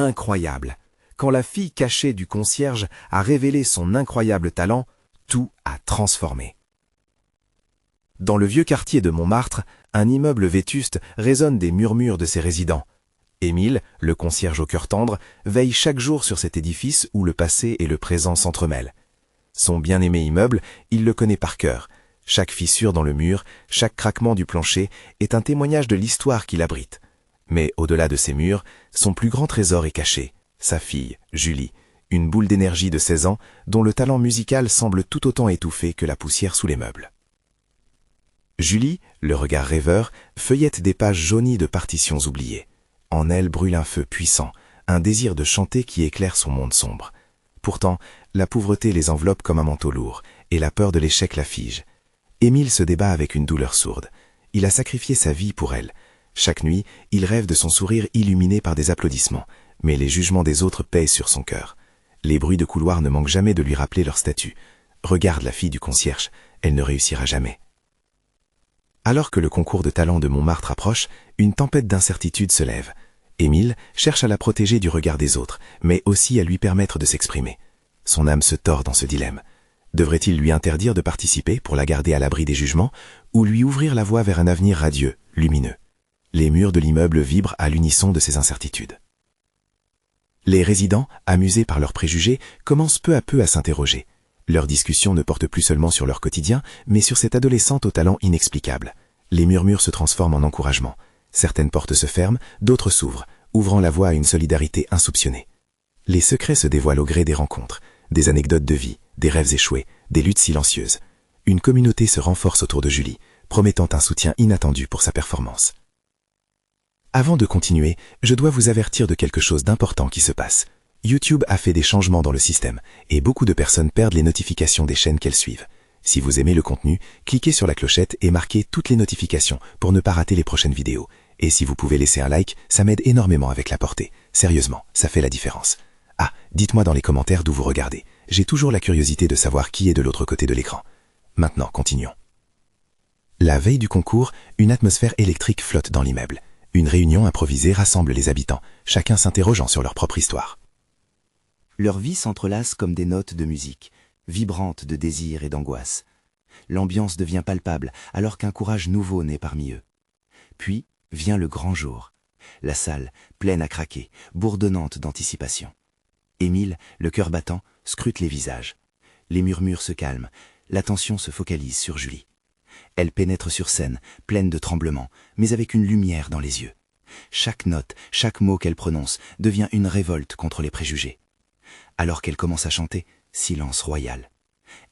incroyable. Quand la fille cachée du concierge a révélé son incroyable talent, tout a transformé. Dans le vieux quartier de Montmartre, un immeuble vétuste résonne des murmures de ses résidents. Émile, le concierge au cœur tendre, veille chaque jour sur cet édifice où le passé et le présent s'entremêlent. Son bien-aimé immeuble, il le connaît par cœur. Chaque fissure dans le mur, chaque craquement du plancher est un témoignage de l'histoire qu'il abrite. Mais au-delà de ces murs, son plus grand trésor est caché, sa fille, Julie, une boule d'énergie de 16 ans dont le talent musical semble tout autant étouffé que la poussière sous les meubles. Julie, le regard rêveur, feuillette des pages jaunies de partitions oubliées. En elle brûle un feu puissant, un désir de chanter qui éclaire son monde sombre. Pourtant, la pauvreté les enveloppe comme un manteau lourd, et la peur de l'échec la fige. Émile se débat avec une douleur sourde. Il a sacrifié sa vie pour elle. Chaque nuit, il rêve de son sourire illuminé par des applaudissements, mais les jugements des autres pèsent sur son cœur. Les bruits de couloir ne manquent jamais de lui rappeler leur statut. Regarde la fille du concierge, elle ne réussira jamais. Alors que le concours de talent de Montmartre approche, une tempête d'incertitude se lève. Émile cherche à la protéger du regard des autres, mais aussi à lui permettre de s'exprimer. Son âme se tord dans ce dilemme. Devrait-il lui interdire de participer pour la garder à l'abri des jugements, ou lui ouvrir la voie vers un avenir radieux, lumineux? Les murs de l'immeuble vibrent à l'unisson de ces incertitudes. Les résidents, amusés par leurs préjugés, commencent peu à peu à s'interroger. Leurs discussions ne portent plus seulement sur leur quotidien, mais sur cette adolescente au talent inexplicable. Les murmures se transforment en encouragement. Certaines portes se ferment, d'autres s'ouvrent, ouvrant la voie à une solidarité insoupçonnée. Les secrets se dévoilent au gré des rencontres, des anecdotes de vie, des rêves échoués, des luttes silencieuses. Une communauté se renforce autour de Julie, promettant un soutien inattendu pour sa performance. Avant de continuer, je dois vous avertir de quelque chose d'important qui se passe. YouTube a fait des changements dans le système, et beaucoup de personnes perdent les notifications des chaînes qu'elles suivent. Si vous aimez le contenu, cliquez sur la clochette et marquez toutes les notifications pour ne pas rater les prochaines vidéos. Et si vous pouvez laisser un like, ça m'aide énormément avec la portée. Sérieusement, ça fait la différence. Ah, dites-moi dans les commentaires d'où vous regardez. J'ai toujours la curiosité de savoir qui est de l'autre côté de l'écran. Maintenant, continuons. La veille du concours, une atmosphère électrique flotte dans l'immeuble. Une réunion improvisée rassemble les habitants, chacun s'interrogeant sur leur propre histoire. Leurs vies s'entrelacent comme des notes de musique, vibrantes de désir et d'angoisse. L'ambiance devient palpable alors qu'un courage nouveau naît parmi eux. Puis vient le grand jour. La salle, pleine à craquer, bourdonnante d'anticipation. Émile, le cœur battant, scrute les visages. Les murmures se calment, l'attention se focalise sur Julie. Elle pénètre sur scène, pleine de tremblements, mais avec une lumière dans les yeux. Chaque note, chaque mot qu'elle prononce devient une révolte contre les préjugés. Alors qu'elle commence à chanter, silence royal.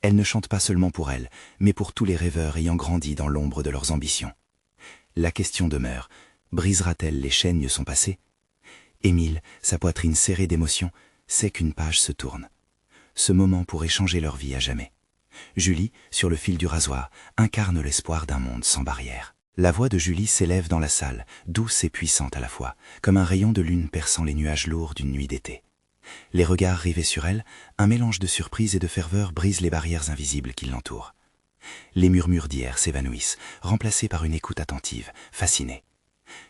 Elle ne chante pas seulement pour elle, mais pour tous les rêveurs ayant grandi dans l'ombre de leurs ambitions. La question demeure, brisera-t-elle les chaînes son passé? Émile, sa poitrine serrée d'émotion, sait qu'une page se tourne. Ce moment pourrait changer leur vie à jamais. Julie, sur le fil du rasoir, incarne l'espoir d'un monde sans barrière. La voix de Julie s'élève dans la salle, douce et puissante à la fois, comme un rayon de lune perçant les nuages lourds d'une nuit d'été. Les regards rivés sur elle, un mélange de surprise et de ferveur brise les barrières invisibles qui l'entourent. Les murmures d'hier s'évanouissent, remplacés par une écoute attentive, fascinée.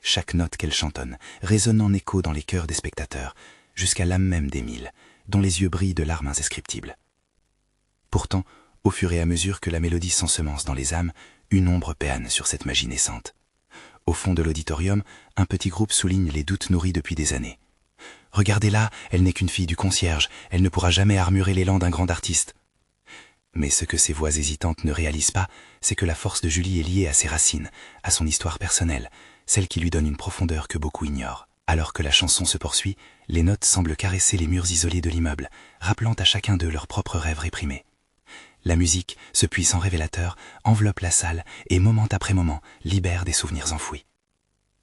Chaque note qu'elle chantonne résonne en écho dans les cœurs des spectateurs, jusqu'à l'âme même d'Émile, dont les yeux brillent de larmes indescriptibles. Pourtant, au fur et à mesure que la mélodie s'ensemence dans les âmes, une ombre plane sur cette magie naissante. Au fond de l'auditorium, un petit groupe souligne les doutes nourris depuis des années. « Regardez-la, elle n'est qu'une fille du concierge, elle ne pourra jamais armurer l'élan d'un grand artiste. » Mais ce que ces voix hésitantes ne réalisent pas, c'est que la force de Julie est liée à ses racines, à son histoire personnelle, celle qui lui donne une profondeur que beaucoup ignorent. Alors que la chanson se poursuit, les notes semblent caresser les murs isolés de l'immeuble, rappelant à chacun d'eux leurs propres rêves réprimés. La musique, ce puissant révélateur, enveloppe la salle et moment après moment libère des souvenirs enfouis.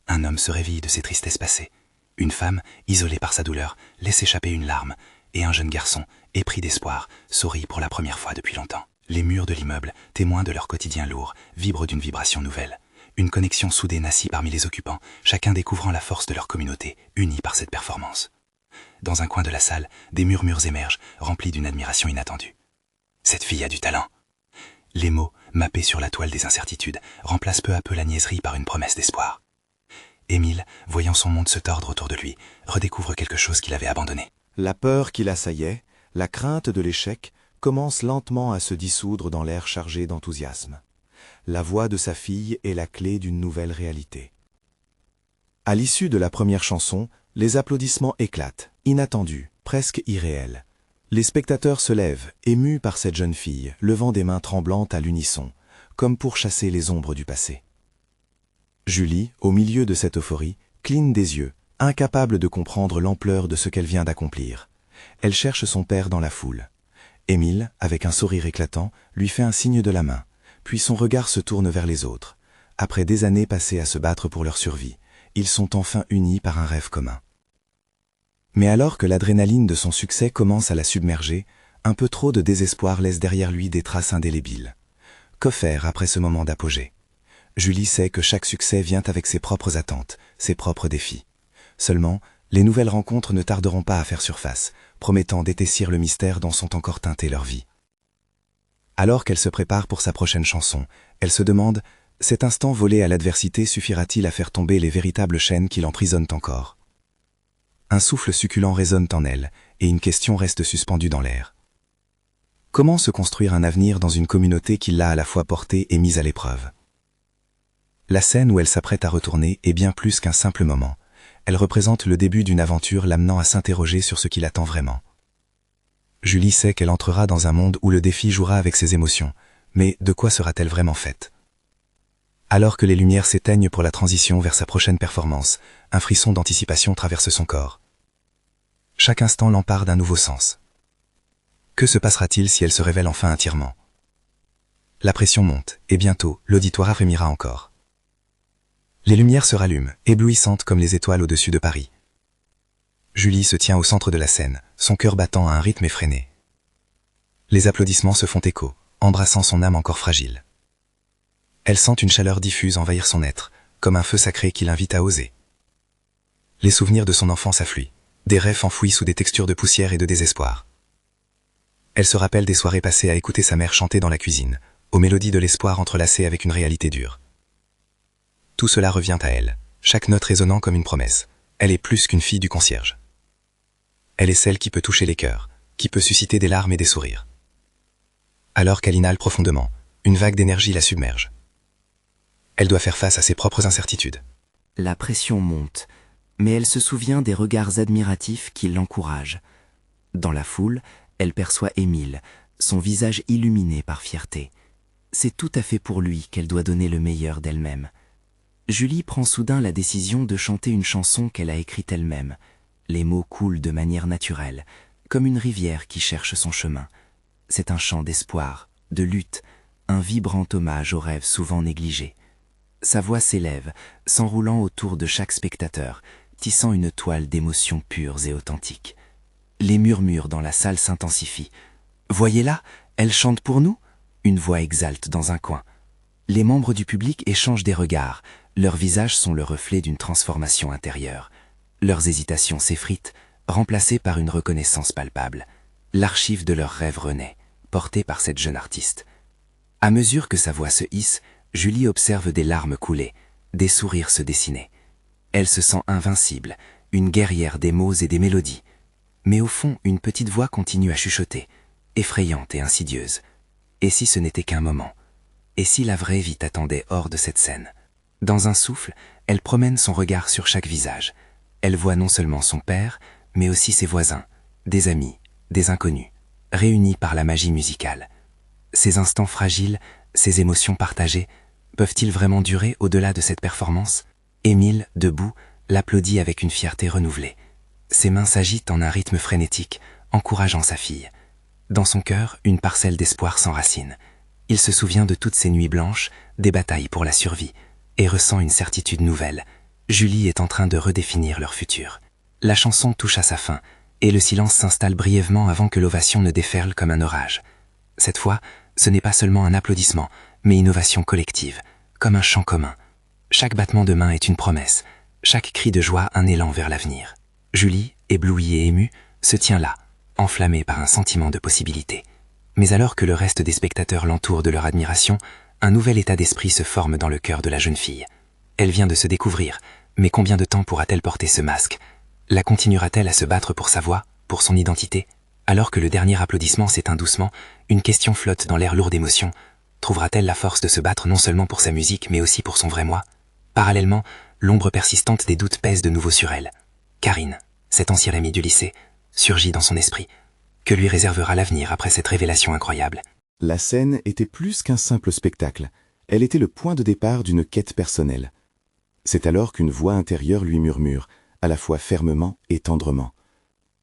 Un homme se réveille de ses tristesses passées. Une femme, isolée par sa douleur, laisse échapper une larme, et un jeune garçon, épris d'espoir, sourit pour la première fois depuis longtemps. Les murs de l'immeuble, témoins de leur quotidien lourd, vibrent d'une vibration nouvelle. Une connexion soudée naît parmi les occupants, chacun découvrant la force de leur communauté, unie par cette performance. Dans un coin de la salle, des murmures émergent, remplis d'une admiration inattendue. Cette fille a du talent. Les mots, mappés sur la toile des incertitudes, remplacent peu à peu la niaiserie par une promesse d'espoir. Émile, voyant son monde se tordre autour de lui, redécouvre quelque chose qu'il avait abandonné. La peur qui l'assaillait, la crainte de l'échec, commence lentement à se dissoudre dans l'air chargé d'enthousiasme. La voix de sa fille est la clé d'une nouvelle réalité. À l'issue de la première chanson, les applaudissements éclatent, inattendus, presque irréels. Les spectateurs se lèvent, émus par cette jeune fille, levant des mains tremblantes à l'unisson, comme pour chasser les ombres du passé. Julie, au milieu de cette euphorie, cligne des yeux, incapable de comprendre l'ampleur de ce qu'elle vient d'accomplir. Elle cherche son père dans la foule. Émile, avec un sourire éclatant, lui fait un signe de la main, puis son regard se tourne vers les autres. Après des années passées à se battre pour leur survie, ils sont enfin unis par un rêve commun. Mais alors que l'adrénaline de son succès commence à la submerger, un peu trop de désespoir laisse derrière lui des traces indélébiles. Que faire après ce moment d'apogée? Julie sait que chaque succès vient avec ses propres attentes, ses propres défis. Seulement, les nouvelles rencontres ne tarderont pas à faire surface, promettant d'épaissir le mystère dont sont encore teintées leurs vies. Alors qu'elle se prépare pour sa prochaine chanson, elle se demande « Cet instant volé à l'adversité suffira-t-il à faire tomber les véritables chaînes qui l'emprisonnent encore ?» Un souffle succulent résonne en elle, et une question reste suspendue dans l'air. Comment se construire un avenir dans une communauté qui l'a à la fois portée et mise à l'épreuve? La scène où elle s'apprête à retourner est bien plus qu'un simple moment. Elle représente le début d'une aventure l'amenant à s'interroger sur ce qui l'attend vraiment. Julie sait qu'elle entrera dans un monde où le défi jouera avec ses émotions, mais de quoi sera-t-elle vraiment faite? Alors que les lumières s'éteignent pour la transition vers sa prochaine performance, un frisson d'anticipation traverse son corps. Chaque instant l'empare d'un nouveau sens. Que se passera-t-il si elle se révèle enfin entièrement? La pression monte, et bientôt, l'auditoire frémira encore. Les lumières se rallument, éblouissantes comme les étoiles au-dessus de Paris. Julie se tient au centre de la scène, son cœur battant à un rythme effréné. Les applaudissements se font écho, embrassant son âme encore fragile. Elle sent une chaleur diffuse envahir son être, comme un feu sacré qui l'invite à oser. Les souvenirs de son enfance affluent, des rêves enfouis sous des textures de poussière et de désespoir. Elle se rappelle des soirées passées à écouter sa mère chanter dans la cuisine, aux mélodies de l'espoir entrelacées avec une réalité dure. Tout cela revient à elle, chaque note résonnant comme une promesse. Elle est plus qu'une fille du concierge. Elle est celle qui peut toucher les cœurs, qui peut susciter des larmes et des sourires. Alors qu'elle inhale profondément, une vague d'énergie la submerge. Elle doit faire face à ses propres incertitudes. La pression monte, mais elle se souvient des regards admiratifs qui l'encouragent. Dans la foule, elle perçoit Émile, son visage illuminé par fierté. C'est tout à fait pour lui qu'elle doit donner le meilleur d'elle-même. Julie prend soudain la décision de chanter une chanson qu'elle a écrite elle-même. Les mots coulent de manière naturelle, comme une rivière qui cherche son chemin. C'est un chant d'espoir, de lutte, un vibrant hommage aux rêves souvent négligés. Sa voix s'élève, s'enroulant autour de chaque spectateur, tissant une toile d'émotions pures et authentiques. Les murmures dans la salle s'intensifient. « Voyez-la, elle chante pour nous ?» Une voix exalte dans un coin. Les membres du public échangent des regards. Leurs visages sont le reflet d'une transformation intérieure. Leurs hésitations s'effritent, remplacées par une reconnaissance palpable. L'archive de leurs rêves renaît, portée par cette jeune artiste. À mesure que sa voix se hisse, Julie observe des larmes couler, des sourires se dessiner. Elle se sent invincible, une guerrière des mots et des mélodies. Mais au fond, une petite voix continue à chuchoter, effrayante et insidieuse. Et si ce n'était qu'un moment? Et si la vraie vie t'attendait hors de cette scène? Dans un souffle, elle promène son regard sur chaque visage. Elle voit non seulement son père, mais aussi ses voisins, des amis, des inconnus, réunis par la magie musicale. Ces instants fragiles, ces émotions partagées, peuvent-ils vraiment durer au-delà de cette performance? Émile, debout, l'applaudit avec une fierté renouvelée. Ses mains s'agitent en un rythme frénétique, encourageant sa fille. Dans son cœur, une parcelle d'espoir s'enracine. Il se souvient de toutes ces nuits blanches, des batailles pour la survie, et ressent une certitude nouvelle. Julie est en train de redéfinir leur futur. La chanson touche à sa fin, et le silence s'installe brièvement avant que l'ovation ne déferle comme un orage. Cette fois, ce n'est pas seulement un applaudissement, mais une ovation collective, comme un chant commun. Chaque battement de main est une promesse, chaque cri de joie un élan vers l'avenir. Julie, éblouie et émue, se tient là, enflammée par un sentiment de possibilité. Mais alors que le reste des spectateurs l'entourent de leur admiration, un nouvel état d'esprit se forme dans le cœur de la jeune fille. Elle vient de se découvrir, Mais combien de temps pourra-t-elle porter ce masque? La continuera-t-elle à se battre pour sa voix, pour son identité? Alors que le dernier applaudissement s'éteint doucement, une question flotte dans l'air lourd d'émotion. Trouvera-t-elle la force de se battre non seulement pour sa musique, mais aussi pour son vrai moi? Parallèlement, l'ombre persistante des doutes pèse de nouveau sur elle. Karine, cet ancien ami du lycée, surgit dans son esprit. Que lui réservera l'avenir après cette révélation incroyable? La scène était plus qu'un simple spectacle. Elle était le point de départ d'une quête personnelle. C'est alors qu'une voix intérieure lui murmure, à la fois fermement et tendrement.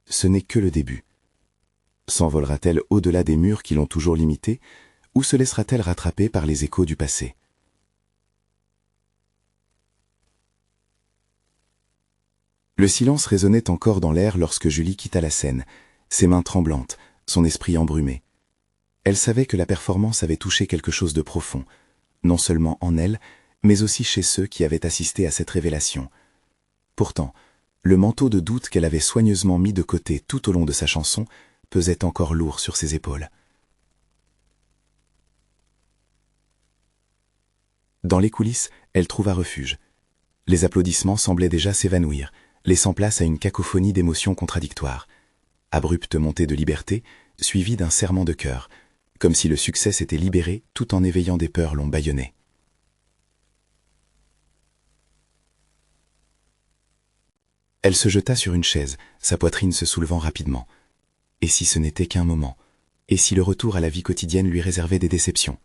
Ce n'est que le début. S'envolera-t-elle au-delà des murs qui l'ont toujours limitée, ou se laissera-t-elle rattraper par les échos du passé? Le silence résonnait encore dans l'air lorsque Julie quitta la scène, ses mains tremblantes, son esprit embrumé. Elle savait que la performance avait touché quelque chose de profond, non seulement en elle, mais aussi chez ceux qui avaient assisté à cette révélation. Pourtant, le manteau de doute qu'elle avait soigneusement mis de côté tout au long de sa chanson pesait encore lourd sur ses épaules. Dans les coulisses, elle trouva refuge. Les applaudissements semblaient déjà s'évanouir, laissant place à une cacophonie d'émotions contradictoires. Abrupte montée de liberté, suivie d'un serrement de cœur, comme si le succès s'était libéré tout en éveillant des peurs l'ont bâillonné. Elle se jeta sur une chaise, sa poitrine se soulevant rapidement. Et si ce n'était qu'un moment? Et si le retour à la vie quotidienne lui réservait des déceptions?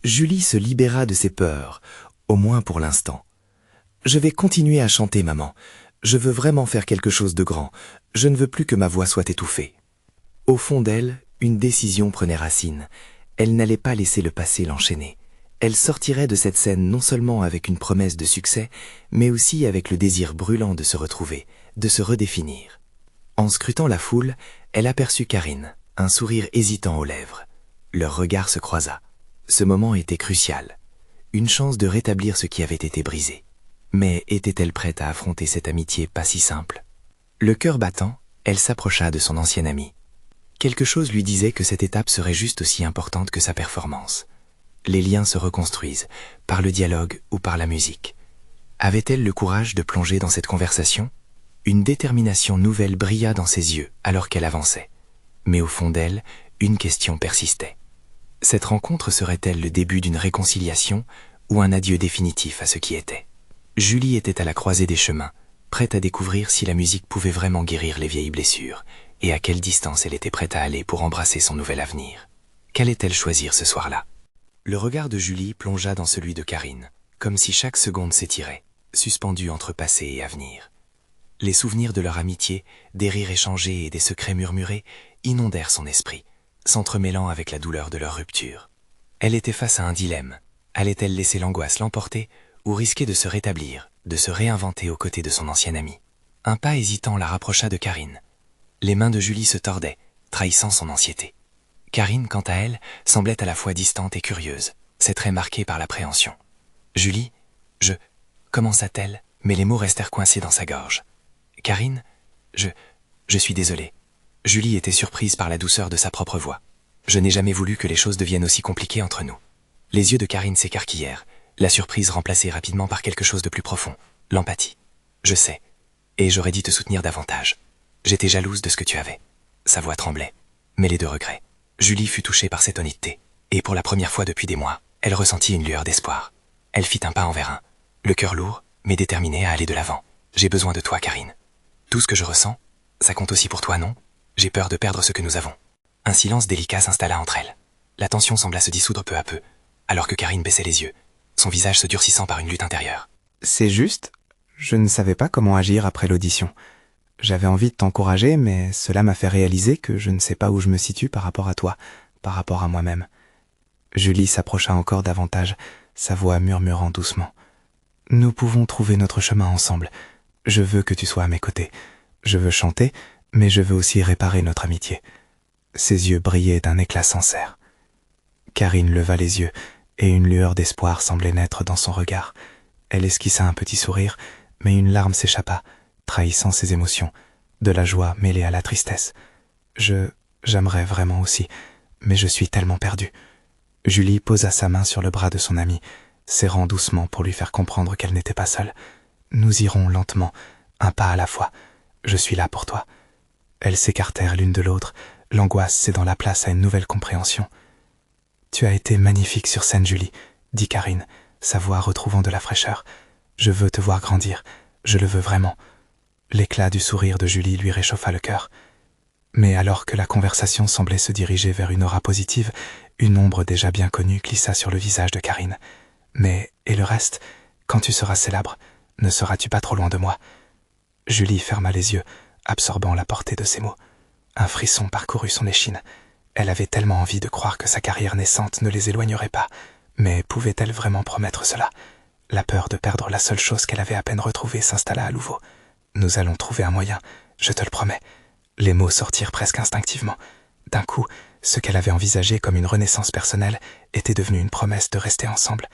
Julie se libéra de ses peurs, au moins pour l'instant. « Je vais continuer à chanter, maman. Je veux vraiment faire quelque chose de grand. Je ne veux plus que ma voix soit étouffée. » Au fond d'elle, une décision prenait racine. Elle n'allait pas laisser le passé l'enchaîner. Elle sortirait de cette scène non seulement avec une promesse de succès, mais aussi avec le désir brûlant de se retrouver, de se redéfinir. En scrutant la foule, elle aperçut Karine, un sourire hésitant aux lèvres. Leur regard se croisa. Ce moment était crucial. Une chance de rétablir ce qui avait été brisé. Mais était-elle prête à affronter cette amitié pas si simple? Le cœur battant, elle s'approcha de son ancienne amie. Quelque chose lui disait que cette étape serait juste aussi importante que sa performance. Les liens se reconstruisent, par le dialogue ou par la musique. Avait-elle le courage de plonger dans cette conversation? Une détermination nouvelle brilla dans ses yeux alors qu'elle avançait. Mais au fond d'elle, une question persistait. Cette rencontre serait-elle le début d'une réconciliation ou un adieu définitif à ce qui était? Julie était à la croisée des chemins, prête à découvrir si la musique pouvait vraiment guérir les vieilles blessures, et à quelle distance elle était prête à aller pour embrasser son nouvel avenir. Qu'allait-elle choisir ce soir-là? Le regard de Julie plongea dans celui de Karine, comme si chaque seconde s'étirait, suspendue entre passé et avenir. Les souvenirs de leur amitié, des rires échangés et des secrets murmurés, inondèrent son esprit, s'entremêlant avec la douleur de leur rupture. Elle était face à un dilemme. Allait-elle laisser l'angoisse l'emporter ou risquer de se rétablir, de se réinventer aux côtés de son ancienne amie? Un pas hésitant la rapprocha de Karine. Les mains de Julie se tordaient, trahissant son anxiété. Karine, quant à elle, semblait à la fois distante et curieuse, ses traits marqués par l'appréhension. « Julie, commença-t-elle, mais les mots restèrent coincés dans sa gorge. « Karine, je suis désolée. » Julie était surprise par la douceur de sa propre voix. « Je n'ai jamais voulu que les choses deviennent aussi compliquées entre nous. » Les yeux de Karine s'écarquillèrent, la surprise remplacée rapidement par quelque chose de plus profond, l'empathie. « Je sais, et j'aurais dû te soutenir davantage. J'étais jalouse de ce que tu avais. » Sa voix tremblait, mêlée de regrets. Julie fut touchée par cette honnêteté, et pour la première fois depuis des mois, elle ressentit une lueur d'espoir. Elle fit un pas envers un, le cœur lourd, mais déterminée à aller de l'avant. « J'ai besoin de toi, Karine. Tout ce que je ressens, ça compte aussi pour toi, non? J'ai peur de perdre ce que nous avons. » Un silence délicat s'installa entre elles. La tension sembla se dissoudre peu à peu, alors que Karine baissait les yeux, son visage se durcissant par une lutte intérieure. « C'est juste, je ne savais pas comment agir après l'audition. J'avais envie de t'encourager, mais cela m'a fait réaliser que je ne sais pas où je me situe par rapport à toi, par rapport à moi-même. » Julie s'approcha encore davantage, sa voix murmurant doucement. « Nous pouvons trouver notre chemin ensemble. Je veux que tu sois à mes côtés. Je veux chanter, mais je veux aussi réparer notre amitié. » Ses yeux brillaient d'un éclat sincère. Karine leva les yeux, et une lueur d'espoir semblait naître dans son regard. Elle esquissa un petit sourire, mais une larme s'échappa, trahissant ses émotions, de la joie mêlée à la tristesse. J'aimerais vraiment aussi, mais je suis tellement perdue. Julie posa sa main sur le bras de son amie, serrant doucement pour lui faire comprendre qu'elle n'était pas seule. Nous irons lentement, un pas à la fois. Je suis là pour toi. Elles s'écartèrent l'une de l'autre, l'angoisse cédant la place à une nouvelle compréhension. Tu as été magnifique sur scène, Julie, dit Karine, sa voix retrouvant de la fraîcheur. Je veux te voir grandir, je le veux vraiment. L'éclat du sourire de Julie lui réchauffa le cœur. Mais alors que la conversation semblait se diriger vers une aura positive, une ombre déjà bien connue glissa sur le visage de Karine. Mais, et le reste, quand tu seras célèbre, ne seras-tu pas trop loin de moi? Julie ferma les yeux, absorbant la portée de ces mots. Un frisson parcourut son échine. Elle avait tellement envie de croire que sa carrière naissante ne les éloignerait pas. Mais pouvait-elle vraiment promettre cela? La peur de perdre la seule chose qu'elle avait à peine retrouvée s'installa à nouveau. Nous allons trouver un moyen, je te le promets. Les mots sortirent presque instinctivement. D'un coup, ce qu'elle avait envisagé comme une renaissance personnelle était devenu une promesse de rester ensemble.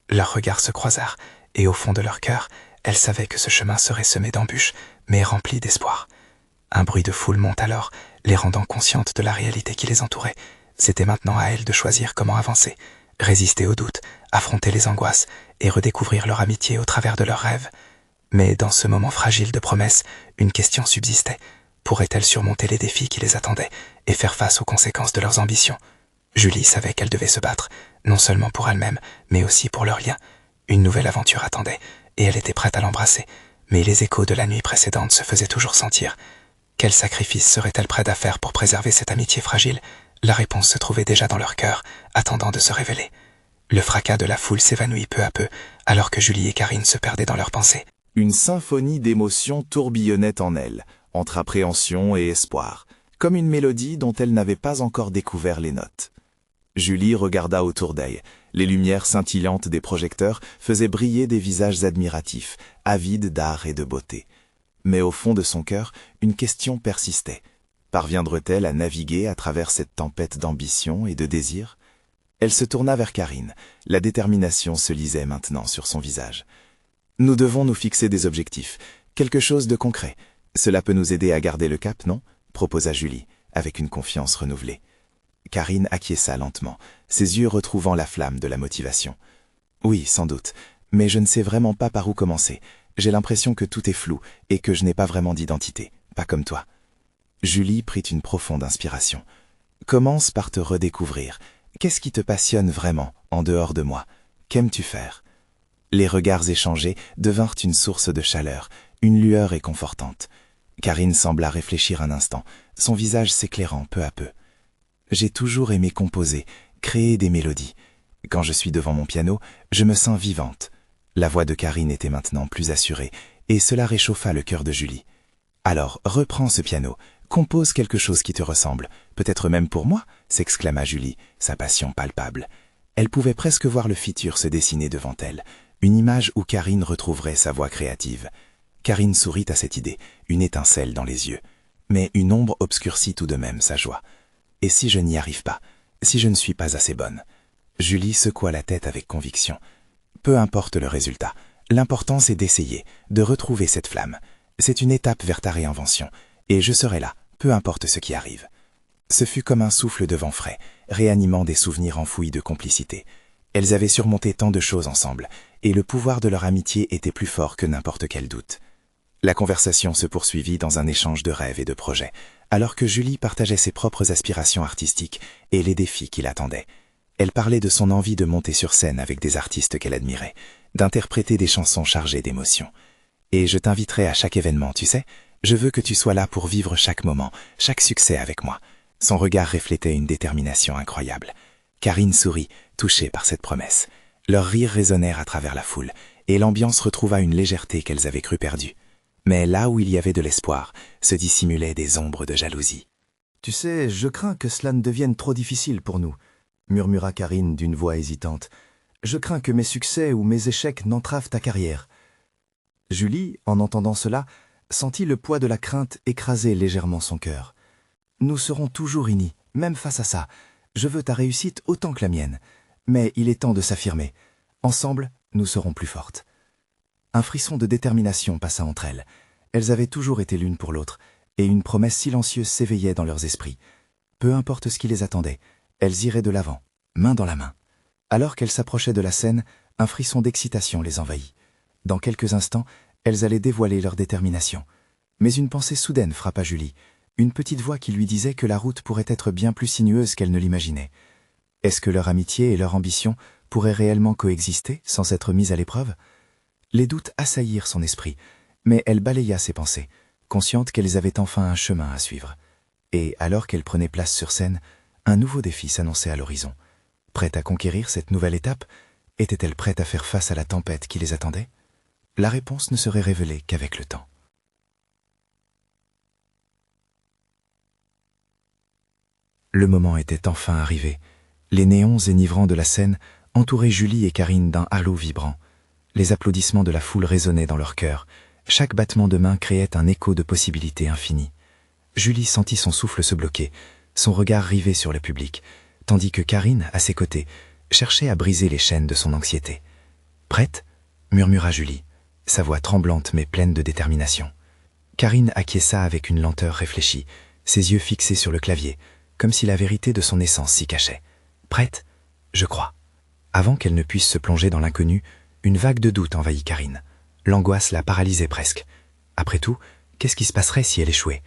Leurs regards se croisèrent, et au fond de leur cœur, elle savait que ce chemin serait semé d'embûches, mais rempli d'espoir. Un bruit de foule monte alors, les rendant conscientes de la réalité qui les entourait. C'était maintenant à elles de choisir comment avancer, résister aux doutes, affronter les angoisses et redécouvrir leur amitié au travers de leurs rêves. Mais dans ce moment fragile de promesse, une question subsistait. Pourraient-elles surmonter les défis qui les attendaient et faire face aux conséquences de leurs ambitions? Julie savait qu'elle devait se battre, non seulement pour elle-même, mais aussi pour leur lien. Une nouvelle aventure attendait, et elle était prête à l'embrasser. Mais les échos de la nuit précédente se faisaient toujours sentir. Quel sacrifice serait-elle prête à faire pour préserver cette amitié fragile? La réponse se trouvait déjà dans leur cœur, attendant de se révéler. Le fracas de la foule s'évanouit peu à peu, alors que Julie et Karine se perdaient dans leurs pensées. Une symphonie d'émotions tourbillonnait en elle, entre appréhension et espoir, comme une mélodie dont elle n'avait pas encore découvert les notes. Julie regarda autour d'elle. Les lumières scintillantes des projecteurs faisaient briller des visages admiratifs, avides d'art et de beauté. Mais au fond de son cœur, une question persistait. Parviendrait-elle à naviguer à travers cette tempête d'ambition et de désir ? Elle se tourna vers Karine. La détermination se lisait maintenant sur son visage. « Nous devons nous fixer des objectifs, quelque chose de concret. Cela peut nous aider à garder le cap, non ?» proposa Julie, avec une confiance renouvelée. Karine acquiesça lentement, ses yeux retrouvant la flamme de la motivation. « Oui, sans doute, mais je ne sais vraiment pas par où commencer. J'ai l'impression que tout est flou et que je n'ai pas vraiment d'identité, pas comme toi. » Julie prit une profonde inspiration. « Commence par te redécouvrir. Qu'est-ce qui te passionne vraiment, en dehors de moi? Qu'aimes-tu faire ?» Les regards échangés devinrent une source de chaleur, une lueur réconfortante. Karine sembla réfléchir un instant, son visage s'éclairant peu à peu. « J'ai toujours aimé composer, créer des mélodies. Quand je suis devant mon piano, je me sens vivante. » La voix de Karine était maintenant plus assurée, et cela réchauffa le cœur de Julie. « Alors, reprends ce piano, compose quelque chose qui te ressemble, peut-être même pour moi ?» s'exclama Julie, sa passion palpable. Elle pouvait presque voir le futur se dessiner devant elle, une image où Karine retrouverait sa voix créative. Karine sourit à cette idée, une étincelle dans les yeux. Mais une ombre obscurcit tout de même sa joie. « Et si je n'y arrive pas? Si je ne suis pas assez bonne ?» Julie secoua la tête avec conviction. « Peu importe le résultat. L'important c'est d'essayer, de retrouver cette flamme. C'est une étape vers ta réinvention. Et je serai là, peu importe ce qui arrive. » Ce fut comme un souffle de vent frais, réanimant des souvenirs enfouis de complicité. Elles avaient surmonté tant de choses ensemble, et le pouvoir de leur amitié était plus fort que n'importe quel doute. La conversation se poursuivit dans un échange de rêves et de projets, alors que Julie partageait ses propres aspirations artistiques et les défis qui l'attendaient. Elle parlait de son envie de monter sur scène avec des artistes qu'elle admirait, d'interpréter des chansons chargées d'émotions. « Et je t'inviterai à chaque événement, tu sais. Je veux que tu sois là pour vivre chaque moment, chaque succès avec moi. » Son regard reflétait une détermination incroyable. Karine sourit, touchée par cette promesse. Leurs rires résonnèrent à travers la foule, et l'ambiance retrouva une légèreté qu'elles avaient cru perdue. Mais là où il y avait de l'espoir, se dissimulaient des ombres de jalousie. « Tu sais, je crains que cela ne devienne trop difficile pour nous, » murmura Karine d'une voix hésitante. « Je crains que mes succès ou mes échecs n'entravent ta carrière. » Julie, en entendant cela, sentit le poids de la crainte écraser légèrement son cœur. « Nous serons toujours unis, même face à ça. Je veux ta réussite autant que la mienne. Mais il est temps de s'affirmer. Ensemble, nous serons plus fortes. » Un frisson de détermination passa entre elles. Elles avaient toujours été l'une pour l'autre, et une promesse silencieuse s'éveillait dans leurs esprits. Peu importe ce qui les attendait, elles iraient de l'avant, main dans la main. Alors qu'elles s'approchaient de la scène, un frisson d'excitation les envahit. Dans quelques instants, elles allaient dévoiler leur détermination. Mais une pensée soudaine frappa Julie, une petite voix qui lui disait que la route pourrait être bien plus sinueuse qu'elle ne l'imaginait. Est-ce que leur amitié et leur ambition pourraient réellement coexister sans être mises à l'épreuve? Les doutes assaillirent son esprit, mais elle balaya ses pensées, consciente qu'elles avaient enfin un chemin à suivre. Et alors qu'elle prenait place sur scène, un nouveau défi s'annonçait à l'horizon. Prête à conquérir cette nouvelle étape, était-elle prête à faire face à la tempête qui les attendait? La réponse ne serait révélée qu'avec le temps. Le moment était enfin arrivé. Les néons enivrants de la scène entouraient Julie et Karine d'un halo vibrant. Les applaudissements de la foule résonnaient dans leur cœur. Chaque battement de main créait un écho de possibilités infinies. Julie sentit son souffle se bloquer, son regard rivé sur le public, tandis que Karine, à ses côtés, cherchait à briser les chaînes de son anxiété. « Prête ?» murmura Julie, sa voix tremblante mais pleine de détermination. Karine acquiesça avec une lenteur réfléchie, ses yeux fixés sur le clavier, comme si la vérité de son essence s'y cachait. « Prête ? Je crois. » Avant qu'elle ne puisse se plonger dans l'inconnu, une vague de doute envahit Karine. L'angoisse la paralysait presque. Après tout, qu'est-ce qui se passerait si elle échouait?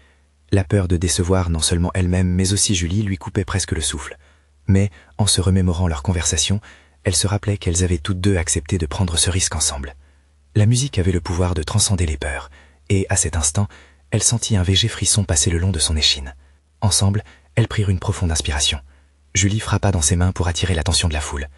La peur de décevoir non seulement elle-même, mais aussi Julie lui coupait presque le souffle. Mais, en se remémorant leur conversation, elle se rappelait qu'elles avaient toutes deux accepté de prendre ce risque ensemble. La musique avait le pouvoir de transcender les peurs, et, à cet instant, elle sentit un léger frisson passer le long de son échine. Ensemble, elles prirent une profonde inspiration. Julie frappa dans ses mains pour attirer l'attention de la foule.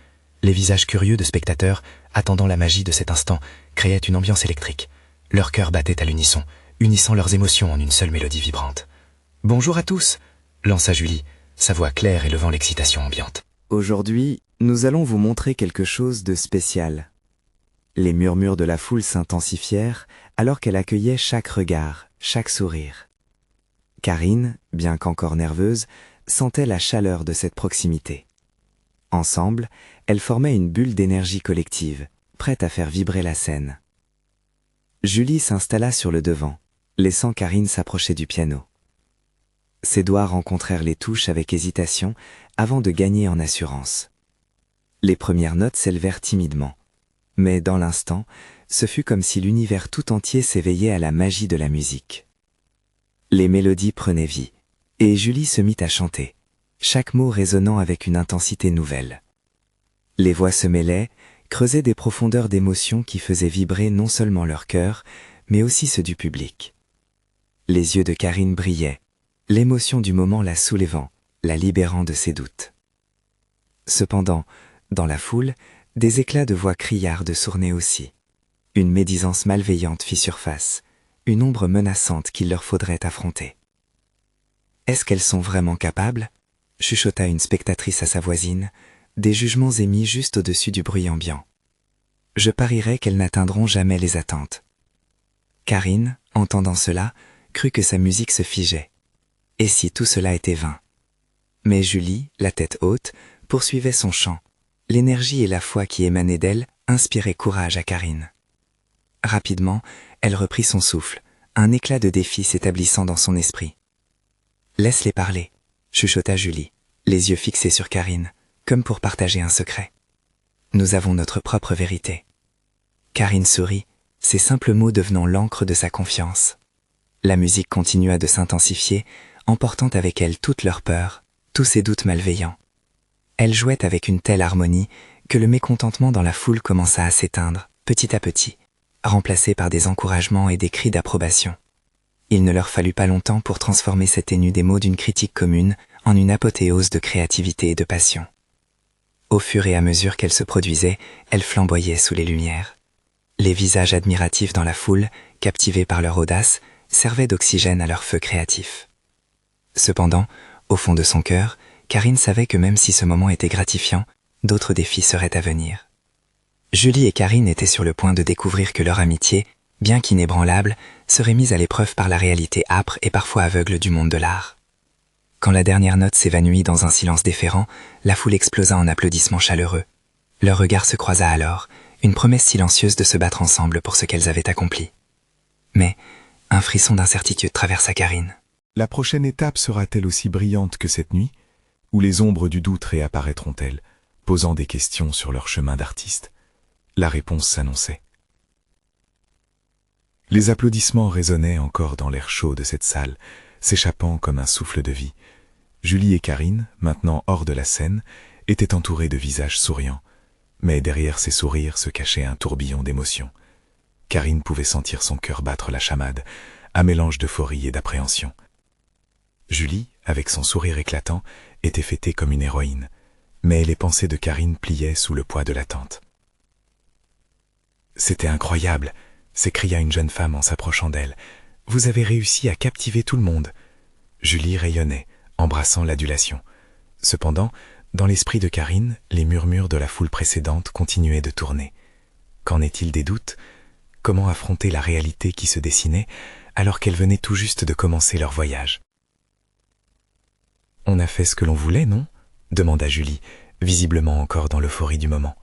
Les visages curieux de spectateurs, attendant la magie de cet instant, créaient une ambiance électrique. Leurs cœurs battaient à l'unisson, unissant leurs émotions en une seule mélodie vibrante. « Bonjour à tous !» lança Julie, sa voix claire élevant l'excitation ambiante. Aujourd'hui, nous allons vous montrer quelque chose de spécial. Les murmures de la foule s'intensifièrent alors qu'elle accueillait chaque regard, chaque sourire. Karine, bien qu'encore nerveuse, sentait la chaleur de cette proximité. Ensemble, elles formaient une bulle d'énergie collective, prête à faire vibrer la scène. Julie s'installa sur le devant, laissant Karine s'approcher du piano. Ses doigts rencontrèrent les touches avec hésitation avant de gagner en assurance. Les premières notes s'élevèrent timidement, mais dans l'instant, ce fut comme si l'univers tout entier s'éveillait à la magie de la musique. Les mélodies prenaient vie, et Julie se mit à chanter, chaque mot résonnant avec une intensité nouvelle. Les voix se mêlaient, creusaient des profondeurs d'émotion qui faisaient vibrer non seulement leur cœur, mais aussi ceux du public. Les yeux de Karine brillaient, l'émotion du moment la soulevant, la libérant de ses doutes. Cependant, dans la foule, des éclats de voix criardes sournaient aussi. Une médisance malveillante fit surface, une ombre menaçante qu'il leur faudrait affronter. « Est-ce qu'elles sont vraiment capables ?» chuchota une spectatrice à sa voisine, des jugements émis juste au-dessus du bruit ambiant. « Je parierais qu'elles n'atteindront jamais les attentes. » Karine, entendant cela, crut que sa musique se figeait. Et si tout cela était vain? Mais Julie, la tête haute, poursuivait son chant. L'énergie et la foi qui émanaient d'elle inspiraient courage à Karine. Rapidement, elle reprit son souffle, un éclat de défi s'établissant dans son esprit. « Laisse-les parler », chuchota Julie, les yeux fixés sur Karine, comme pour partager un secret. « Nous avons notre propre vérité. » Karine sourit, ces simples mots devenant l'encre de sa confiance. La musique continua de s'intensifier, emportant avec elle toute leur peur, tous ses doutes malveillants. Elle jouait avec une telle harmonie que le mécontentement dans la foule commença à s'éteindre, petit à petit, remplacé par des encouragements et des cris d'approbation. Il ne leur fallut pas longtemps pour transformer cette ténue des mots d'une critique commune en une apothéose de créativité et de passion. Au fur et à mesure qu'elle se produisait, elle flamboyait sous les lumières. Les visages admiratifs dans la foule, captivés par leur audace, servaient d'oxygène à leur feu créatif. Cependant, au fond de son cœur, Karine savait que même si ce moment était gratifiant, d'autres défis seraient à venir. Julie et Karine étaient sur le point de découvrir que leur amitié, bien qu'inébranlable, serait mise à l'épreuve par la réalité âpre et parfois aveugle du monde de l'art. Quand la dernière note s'évanouit dans un silence déférent, la foule explosa en applaudissements chaleureux. Leur regard se croisa alors, une promesse silencieuse de se battre ensemble pour ce qu'elles avaient accompli. Mais un frisson d'incertitude traversa Karine. La prochaine étape sera-t-elle aussi brillante que cette nuit, où les ombres du doute réapparaîtront-elles, posant des questions sur leur chemin d'artiste? La réponse s'annonçait. Les applaudissements résonnaient encore dans l'air chaud de cette salle, s'échappant comme un souffle de vie. Julie et Karine, maintenant hors de la scène, étaient entourées de visages souriants, mais derrière ces sourires se cachait un tourbillon d'émotions. Karine pouvait sentir son cœur battre la chamade, un mélange d'euphorie et d'appréhension. Julie, avec son sourire éclatant, était fêtée comme une héroïne, mais les pensées de Karine pliaient sous le poids de l'attente. « C'était incroyable !» s'écria une jeune femme en s'approchant d'elle. « Vous avez réussi à captiver tout le monde !» Julie rayonnait, embrassant l'adulation. Cependant, dans l'esprit de Karine, les murmures de la foule précédente continuaient de tourner. Qu'en est-il des doutes? Comment affronter la réalité qui se dessinait alors qu'elles venaient tout juste de commencer leur voyage? « On a fait ce que l'on voulait, non ?» demanda Julie, visiblement encore dans l'euphorie du moment.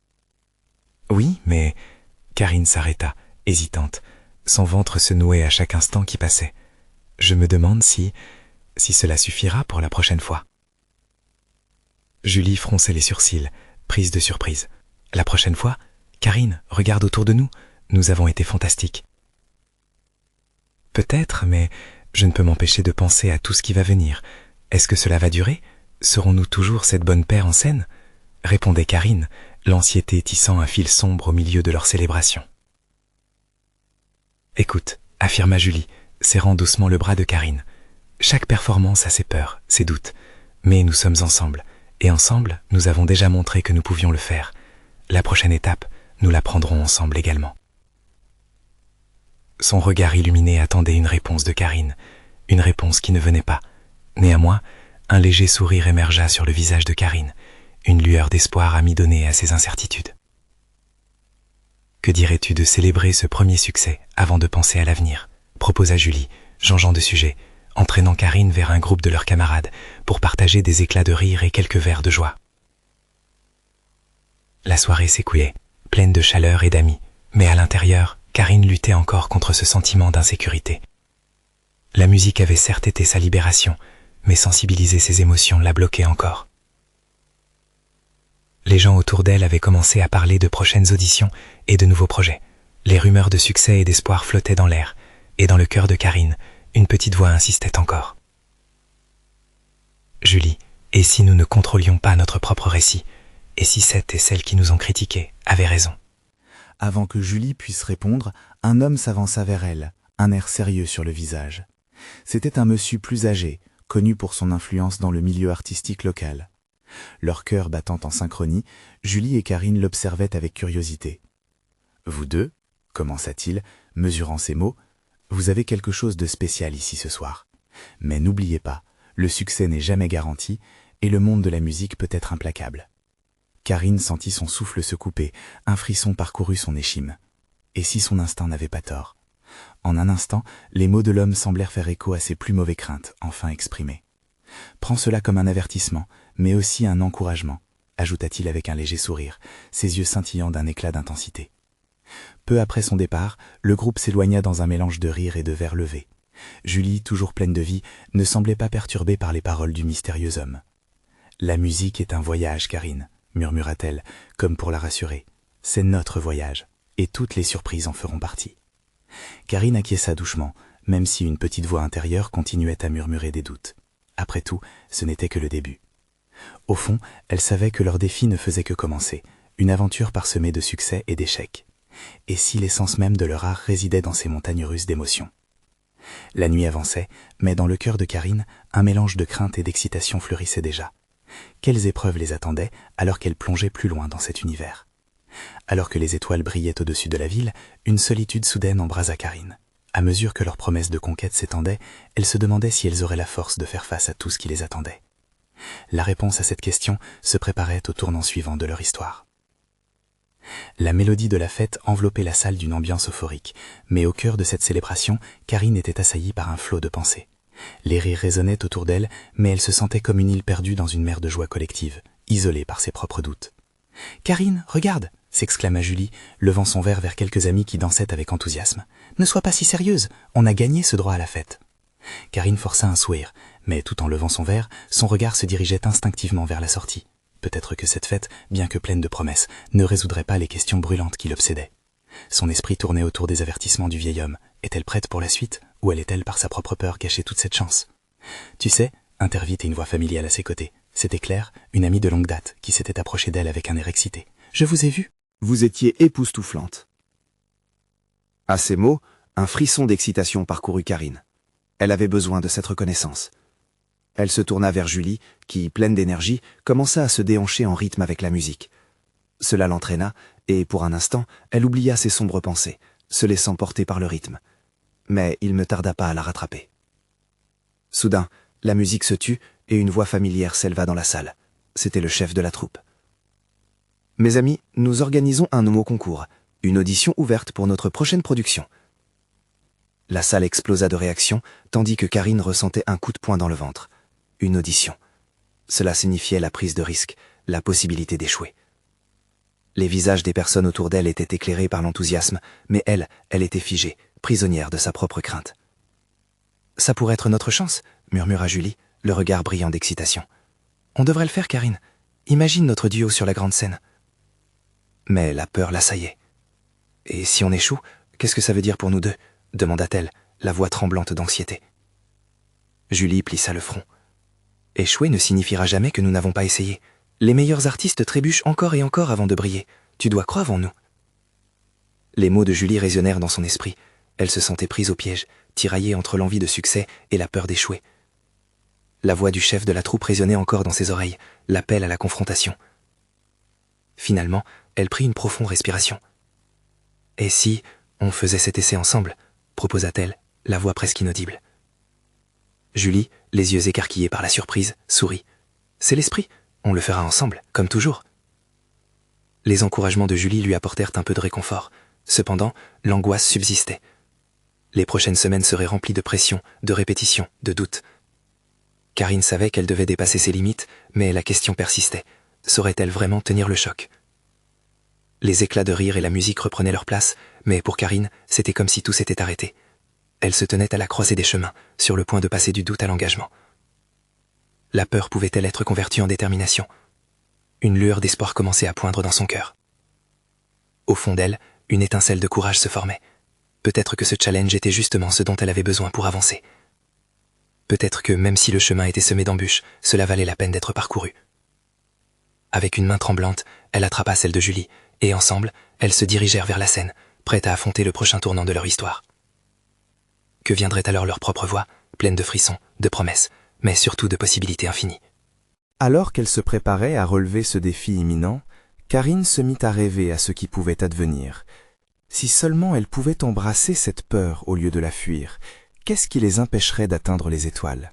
« Oui, mais... » Karine s'arrêta, hésitante. Son ventre se nouait à chaque instant qui passait. « Je me demande si cela suffira pour la prochaine fois. » Julie fronçait les sourcils, prise de surprise. « La prochaine fois? Karine, regarde autour de nous, nous avons été fantastiques. » « Peut-être, mais je ne peux m'empêcher de penser à tout ce qui va venir. Est-ce que cela va durer? Serons-nous toujours cette bonne paire en scène ?» répondait Karine, l'anxiété tissant un fil sombre au milieu de leur célébration. « Écoute, » affirma Julie, serrant doucement le bras de Karine. « Chaque performance a ses peurs, ses doutes, mais nous sommes ensemble, Et ensemble, nous avons déjà montré que nous pouvions le faire. La prochaine étape, nous la prendrons ensemble également. Son regard illuminé attendait une réponse de Karine, une réponse qui ne venait pas. Néanmoins, un léger sourire émergea sur le visage de Karine, une lueur d'espoir amidonnée à ses incertitudes. Que dirais-tu de célébrer ce premier succès avant de penser à l'avenir, proposa Julie, changeant de sujet, entraînant Karine vers un groupe de leurs camarades pour partager des éclats de rire et quelques verres de joie. La soirée s'écoulait, pleine de chaleur et d'amis, mais à l'intérieur, Karine luttait encore contre ce sentiment d'insécurité. La musique avait certes été sa libération, mais sensibiliser ses émotions la bloquait encore. Les gens autour d'elle avaient commencé à parler de prochaines auditions et de nouveaux projets. Les rumeurs de succès et d'espoir flottaient dans l'air, et dans le cœur de Karine, une petite voix insistait encore. Julie, et si nous ne contrôlions pas notre propre récit? Et si cette et celles qui nous ont critiqués avaient raison? Avant que Julie puisse répondre, un homme s'avança vers elle, un air sérieux sur le visage. C'était un monsieur plus âgé, connu pour son influence dans le milieu artistique local. Leur cœur battant en synchronie, Julie et Karine l'observaient avec curiosité. « Vous deux, commença-t-il, mesurant ses mots, vous avez quelque chose de spécial ici ce soir. Mais n'oubliez pas, le succès n'est jamais garanti et le monde de la musique peut être implacable. » Karine sentit son souffle se couper, un frisson parcourut son échine. Et si son instinct n'avait pas tort? En un instant, les mots de l'homme semblèrent faire écho à ses plus mauvais craintes, enfin exprimées. « Prends cela comme un avertissement, mais aussi un encouragement, » ajouta-t-il avec un léger sourire, ses yeux scintillant d'un éclat d'intensité. Peu après son départ, le groupe s'éloigna dans un mélange de rire et de verres levés. Julie, toujours pleine de vie, ne semblait pas perturbée par les paroles du mystérieux homme. « La musique est un voyage, Karine, » murmura-t-elle, comme pour la rassurer. « C'est notre voyage, et toutes les surprises en feront partie. » Karine acquiesça doucement, même si une petite voix intérieure continuait à murmurer des doutes. Après tout, ce n'était que le début. Au fond, elle savait que leur défi ne faisait que commencer, une aventure parsemée de succès et d'échecs. Et si l'essence même de leur art résidait dans ces montagnes russes d'émotions? La nuit avançait, mais dans le cœur de Karine, un mélange de crainte et d'excitation fleurissait déjà. Quelles épreuves les attendaient alors qu'elle plongeait plus loin dans cet univers? Alors que les étoiles brillaient au-dessus de la ville, une solitude soudaine embrasa Karine. À mesure que leurs promesses de conquête s'étendaient, elle se demandait si elles auraient la force de faire face à tout ce qui les attendait. La réponse à cette question se préparait au tournant suivant de leur histoire. La mélodie de la fête enveloppait la salle d'une ambiance euphorique, mais au cœur de cette célébration, Karine était assaillie par un flot de pensées. Les rires résonnaient autour d'elle, mais elle se sentait comme une île perdue dans une mer de joie collective, isolée par ses propres doutes. « Karine, regarde !» s'exclama Julie, levant son verre vers quelques amis qui dansaient avec enthousiasme. « Ne sois pas si sérieuse, on a gagné ce droit à la fête. » Karine força un sourire, mais tout en levant son verre, son regard se dirigeait instinctivement vers la sortie. Peut-être que cette fête, bien que pleine de promesses, ne résoudrait pas les questions brûlantes qui l'obsédaient. Son esprit tournait autour des avertissements du vieil homme. Est-elle prête pour la suite, ou allait-elle par sa propre peur cacher toute cette chance? « Tu sais » intervit une voix familiale à ses côtés. C'était Claire, une amie de longue date, qui s'était approchée d'elle avec un air excité. « Je vous ai vue. » Vous étiez époustouflante. À ces mots, un frisson d'excitation parcourut Karine. Elle avait besoin de cette reconnaissance. Elle se tourna vers Julie, qui, pleine d'énergie, commença à se déhancher en rythme avec la musique. Cela l'entraîna, et pour un instant, elle oublia ses sombres pensées, se laissant porter par le rythme. Mais il ne tarda pas à la rattraper. Soudain, la musique se tut, et une voix familière s'éleva dans la salle. C'était le chef de la troupe. « Mes amis, nous organisons un nouveau concours, une audition ouverte pour notre prochaine production. » La salle explosa de réactions, tandis que Karine ressentait un coup de poing dans le ventre. Une audition. Cela signifiait la prise de risque, la possibilité d'échouer. Les visages des personnes autour d'elle étaient éclairés par l'enthousiasme, mais elle était figée, prisonnière de sa propre crainte. « Ça pourrait être notre chance, » murmura Julie, le regard brillant d'excitation. « On devrait le faire, Karine. Imagine notre duo sur la grande scène. » Mais la peur l'assaillait. « Et si on échoue, qu'est-ce que ça veut dire pour nous deux ?» demanda-t-elle, la voix tremblante d'anxiété. Julie plissa le front. « Échouer ne signifiera jamais que nous n'avons pas essayé. Les meilleurs artistes trébuchent encore et encore avant de briller. Tu dois croire en nous. » Les mots de Julie résonnèrent dans son esprit. Elle se sentait prise au piège, tiraillée entre l'envie de succès et la peur d'échouer. La voix du chef de la troupe résonnait encore dans ses oreilles, l'appel à la confrontation. Finalement, elle prit une profonde respiration. « Et si on faisait cet essai ensemble ?» proposa-t-elle, la voix presque inaudible. Julie, les yeux écarquillés par la surprise, sourit. « C'est l'esprit, on le fera ensemble, comme toujours. » Les encouragements de Julie lui apportèrent un peu de réconfort. Cependant, l'angoisse subsistait. Les prochaines semaines seraient remplies de pression, de répétitions, de doutes. Karine savait qu'elle devait dépasser ses limites, mais la question persistait. Saurait-elle vraiment tenir le choc? Les éclats de rire et la musique reprenaient leur place, mais pour Karine, c'était comme si tout s'était arrêté. Elle se tenait à la croisée des chemins, sur le point de passer du doute à l'engagement. La peur pouvait-elle être convertie en détermination? Une lueur d'espoir commençait à poindre dans son cœur. Au fond d'elle, une étincelle de courage se formait. Peut-être que ce challenge était justement ce dont elle avait besoin pour avancer. Peut-être que, même si le chemin était semé d'embûches, cela valait la peine d'être parcouru. Avec une main tremblante, elle attrapa celle de Julie, et ensemble, elles se dirigèrent vers la scène, prêtes à affronter le prochain tournant de leur histoire. Que viendrait alors leur propre voix, pleine de frissons, de promesses, mais surtout de possibilités infinies. Alors qu'elle se préparait à relever ce défi imminent, Karine se mit à rêver à ce qui pouvait advenir. Si seulement elle pouvait embrasser cette peur au lieu de la fuir, qu'est-ce qui les empêcherait d'atteindre les étoiles?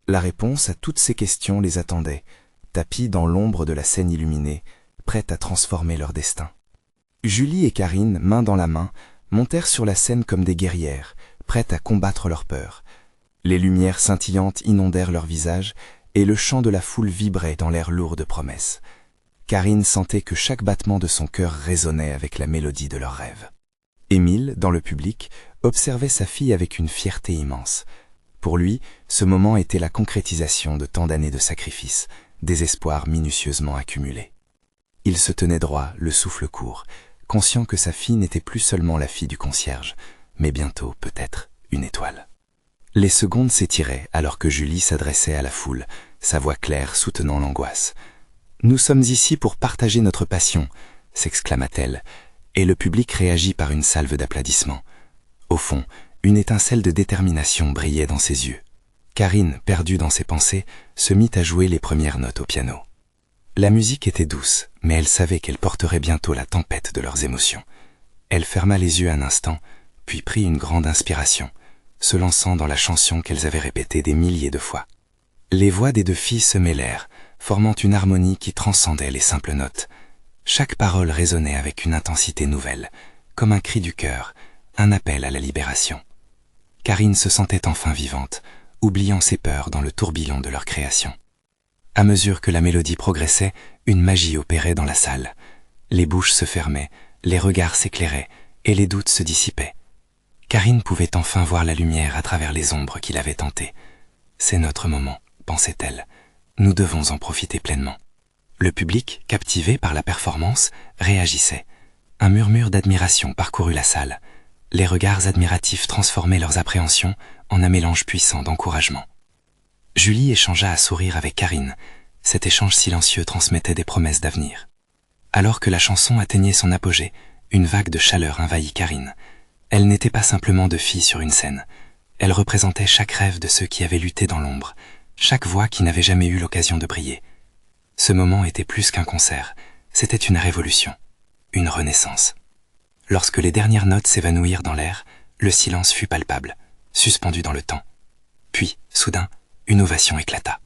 La réponse à toutes ces questions les attendait, tapis dans l'ombre de la scène illuminée, prêtes à transformer leur destin. Julie et Karine, main dans la main, montèrent sur la scène comme des guerrières, prêtes à combattre leur peur. Les lumières scintillantes inondèrent leurs visages, et le chant de la foule vibrait dans l'air lourd de promesses. Karine sentait que chaque battement de son cœur résonnait avec la mélodie de leurs rêves. Émile, dans le public, observait sa fille avec une fierté immense. Pour lui, ce moment était la concrétisation de tant d'années de sacrifices, des espoirs minutieusement accumulés. Il se tenait droit, le souffle court, conscient que sa fille n'était plus seulement la fille du concierge, mais bientôt, peut-être, une étoile. Les secondes s'étiraient alors que Julie s'adressait à la foule, sa voix claire soutenant l'angoisse. « Nous sommes ici pour partager notre passion », s'exclama-t-elle, et le public réagit par une salve d'applaudissements. Au fond, une étincelle de détermination brillait dans ses yeux. Karine, perdue dans ses pensées, se mit à jouer les premières notes au piano. La musique était douce, mais elle savait qu'elle porterait bientôt la tempête de leurs émotions. Elle ferma les yeux un instant, puis prit une grande inspiration, se lançant dans la chanson qu'elles avaient répétée des milliers de fois. Les voix des deux filles se mêlèrent, formant une harmonie qui transcendait les simples notes. Chaque parole résonnait avec une intensité nouvelle, comme un cri du cœur, un appel à la libération. Karine se sentait enfin vivante, oubliant ses peurs dans le tourbillon de leur création. À mesure que la mélodie progressait, une magie opérait dans la salle. Les bouches se fermaient, les regards s'éclairaient, et les doutes se dissipaient. Karine pouvait enfin voir la lumière à travers les ombres qui l'avaient tentée. « C'est notre moment », pensait-elle. « Nous devons en profiter pleinement. » Le public, captivé par la performance, réagissait. Un murmure d'admiration parcourut la salle. Les regards admiratifs transformaient leurs appréhensions en un mélange puissant d'encouragement. Julie échangea à sourire avec Karine. Cet échange silencieux transmettait des promesses d'avenir. Alors que la chanson atteignait son apogée, une vague de chaleur envahit Karine. Elle n'était pas simplement deux filles sur une scène. Elle représentait chaque rêve de ceux qui avaient lutté dans l'ombre, chaque voix qui n'avait jamais eu l'occasion de briller. Ce moment était plus qu'un concert, c'était une révolution, une renaissance. Lorsque les dernières notes s'évanouirent dans l'air, le silence fut palpable, suspendu dans le temps. Puis, soudain, une ovation éclata.